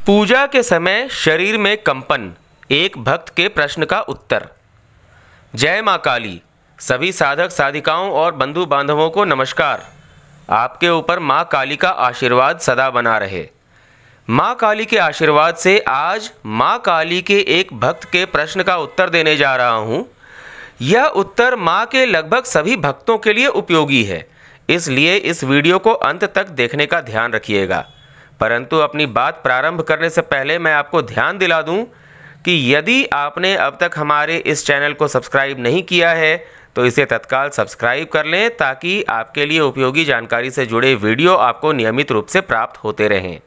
पूजा के समय शरीर में कंपन, एक भक्त के प्रश्न का उत्तर। जय मां काली। सभी साधक साधिकाओं और बंधु बांधवों को नमस्कार। आपके ऊपर मां काली का आशीर्वाद सदा बना रहे। मां काली के आशीर्वाद से आज मां काली के एक भक्त के प्रश्न का उत्तर देने जा रहा हूं। यह उत्तर मां के लगभग सभी भक्तों के लिए उपयोगी है, इसलिए इस वीडियो को अंत तक देखने का ध्यान रखिएगा। परंतु अपनी बात प्रारंभ करने से पहले मैं आपको ध्यान दिला दूं कि यदि आपने अब तक हमारे इस चैनल को सब्सक्राइब नहीं किया है तो इसे तत्काल सब्सक्राइब कर लें, ताकि आपके लिए उपयोगी जानकारी से जुड़े वीडियो आपको नियमित रूप से प्राप्त होते रहें।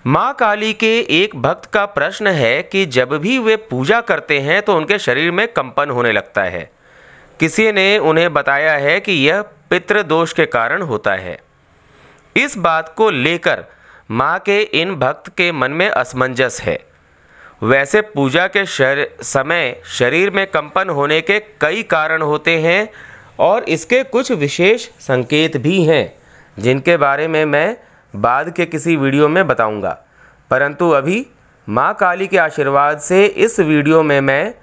मां काली के एक भक्त का प्रश्न है कि जब भी वे पूजा करते हैं तो उनके शरीर में कंपन होने लगता है। किसी ने उन्हें बताया है कि यह पितृदोष के कारण होता है। इस बात को लेकर मां के इन भक्त के मन में असमंजस है। वैसे पूजा के समय शरीर में कंपन होने के कई कारण होते हैं और इसके कुछ विशेष संकेत भी हैं, जिनके बारे में मैं बाद के किसी वीडियो में बताऊंगा। परंतु अभी मां काली के आशीर्वाद से इस वीडियो में मैं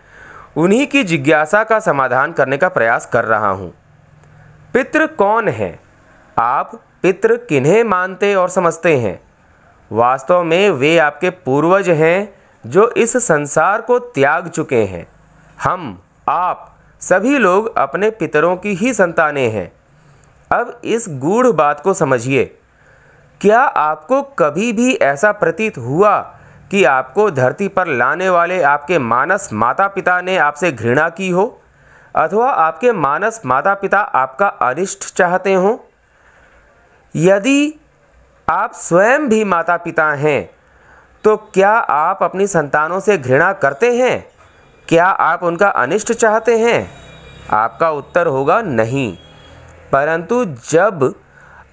उन्हीं की जिज्ञासा का समाधान करने का प्रयास कर रहा हूं। पितृ कौन है? आप पितृ किन्हें मानते और समझते हैं? वास्तव में वे आपके पूर्वज हैं जो इस संसार को त्याग चुके हैं। आप सभी लोग अपने पितरों की ही संतानें हैं। अब इस गूढ़ बात को समझिए। क्या आपको कभी भी ऐसा प्रतीत हुआ कि आपको धरती पर लाने वाले आपके मानस माता पिता ने आपसे घृणा की हो, अथवा आपके मानस माता पिता आपका अनिष्ट चाहते हों? यदि आप स्वयं भी माता पिता हैं तो क्या आप अपनी संतानों से घृणा करते हैं? क्या आप उनका अनिष्ट चाहते हैं? आपका उत्तर होगा नहीं। परंतु जब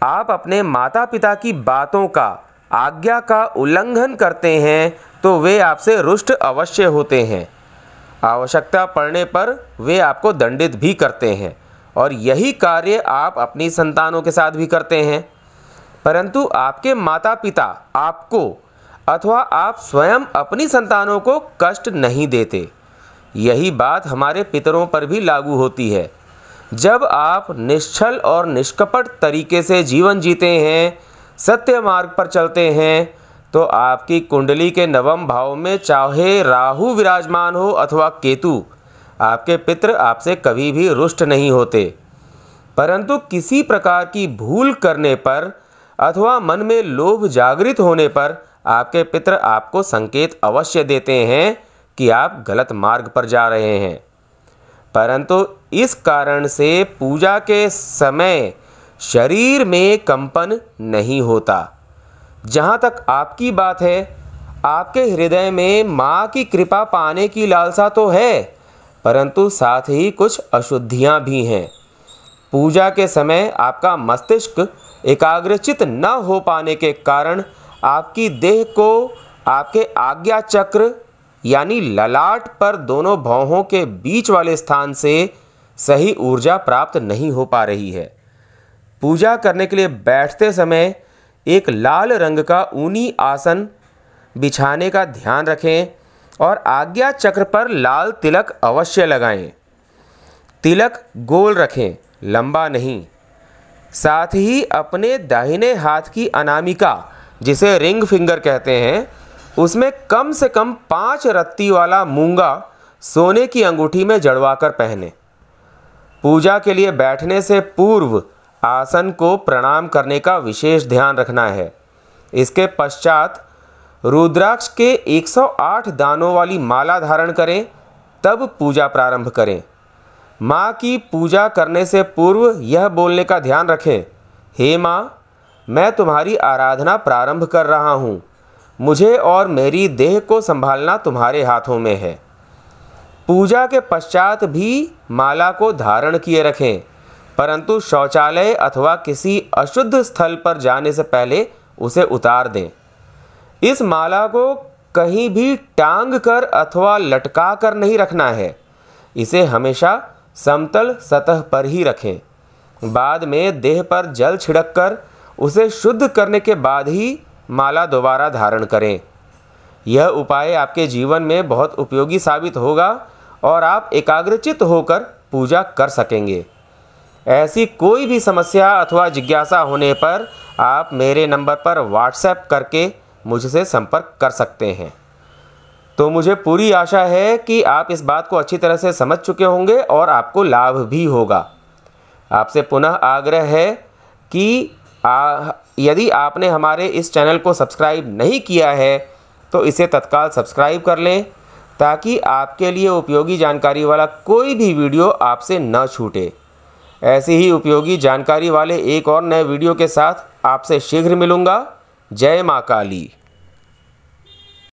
आप अपने माता पिता की बातों का, आज्ञा का उल्लंघन करते हैं तो वे आपसे रुष्ट अवश्य होते हैं। आवश्यकता पड़ने पर वे आपको दंडित भी करते हैं, और यही कार्य आप अपनी संतानों के साथ भी करते हैं। परंतु आपके माता पिता आपको अथवा आप स्वयं अपनी संतानों को कष्ट नहीं देते। यही बात हमारे पितरों पर भी लागू होती है। जब आप निश्चल और निष्कपट तरीके से जीवन जीते हैं, सत्य मार्ग पर चलते हैं, तो आपकी कुंडली के नवम भाव में चाहे राहु विराजमान हो अथवा केतु, आपके पितृ आपसे कभी भी रुष्ट नहीं होते। परंतु किसी प्रकार की भूल करने पर अथवा मन में लोभ जागृत होने पर आपके पितृ आपको संकेत अवश्य देते हैं कि आप गलत मार्ग पर जा रहे हैं। परंतु इस कारण से पूजा के समय शरीर में कंपन नहीं होता। जहाँ तक आपकी बात है, आपके हृदय में माँ की कृपा पाने की लालसा तो है, परंतु साथ ही कुछ अशुद्धियाँ भी हैं। पूजा के समय आपका मस्तिष्क एकाग्रचित न हो पाने के कारण आपकी देह को आपके आज्ञा चक्र यानी ललाट पर दोनों भौहों के बीच वाले स्थान से सही ऊर्जा प्राप्त नहीं हो पा रही है। पूजा करने के लिए बैठते समय एक लाल रंग का ऊनी आसन बिछाने का ध्यान रखें और आज्ञा चक्र पर लाल तिलक अवश्य लगाएं। तिलक गोल रखें, लंबा नहीं। साथ ही अपने दाहिने हाथ की अनामिका, जिसे रिंग फिंगर कहते हैं, उसमें कम से कम 5 रत्ती वाला मूंगा सोने की अंगूठी में जड़वाकर पहने। पूजा के लिए बैठने से पूर्व आसन को प्रणाम करने का विशेष ध्यान रखना है। इसके पश्चात रुद्राक्ष के 108 दानों वाली माला धारण करें, तब पूजा प्रारंभ करें। माँ की पूजा करने से पूर्व यह बोलने का ध्यान रखें, हे माँ, मैं तुम्हारी आराधना प्रारंभ कर रहा हूँ। मुझे और मेरी देह को संभालना तुम्हारे हाथों में है। पूजा के पश्चात भी माला को धारण किए रखें, परंतु शौचालय अथवा किसी अशुद्ध स्थल पर जाने से पहले उसे उतार दें। इस माला को कहीं भी टांग कर अथवा लटका कर नहीं रखना है। इसे हमेशा समतल सतह पर ही रखें। बाद में देह पर जल छिड़क कर उसे शुद्ध करने के बाद ही माला दोबारा धारण करें। यह उपाय आपके जीवन में बहुत उपयोगी साबित होगा और आप एकाग्रचित्त होकर पूजा कर सकेंगे। ऐसी कोई भी समस्या अथवा जिज्ञासा होने पर आप मेरे नंबर पर व्हाट्सएप करके मुझसे संपर्क कर सकते हैं। तो मुझे पूरी आशा है कि आप इस बात को अच्छी तरह से समझ चुके होंगे और आपको लाभ भी होगा। आपसे पुनः आग्रह है कि यदि आपने हमारे इस चैनल को सब्सक्राइब नहीं किया है तो इसे तत्काल सब्सक्राइब कर लें, ताकि आपके लिए उपयोगी जानकारी वाला कोई भी वीडियो आपसे न छूटे। ऐसी ही उपयोगी जानकारी वाले एक और नए वीडियो के साथ आपसे शीघ्र मिलूँगा। जय माँ काली।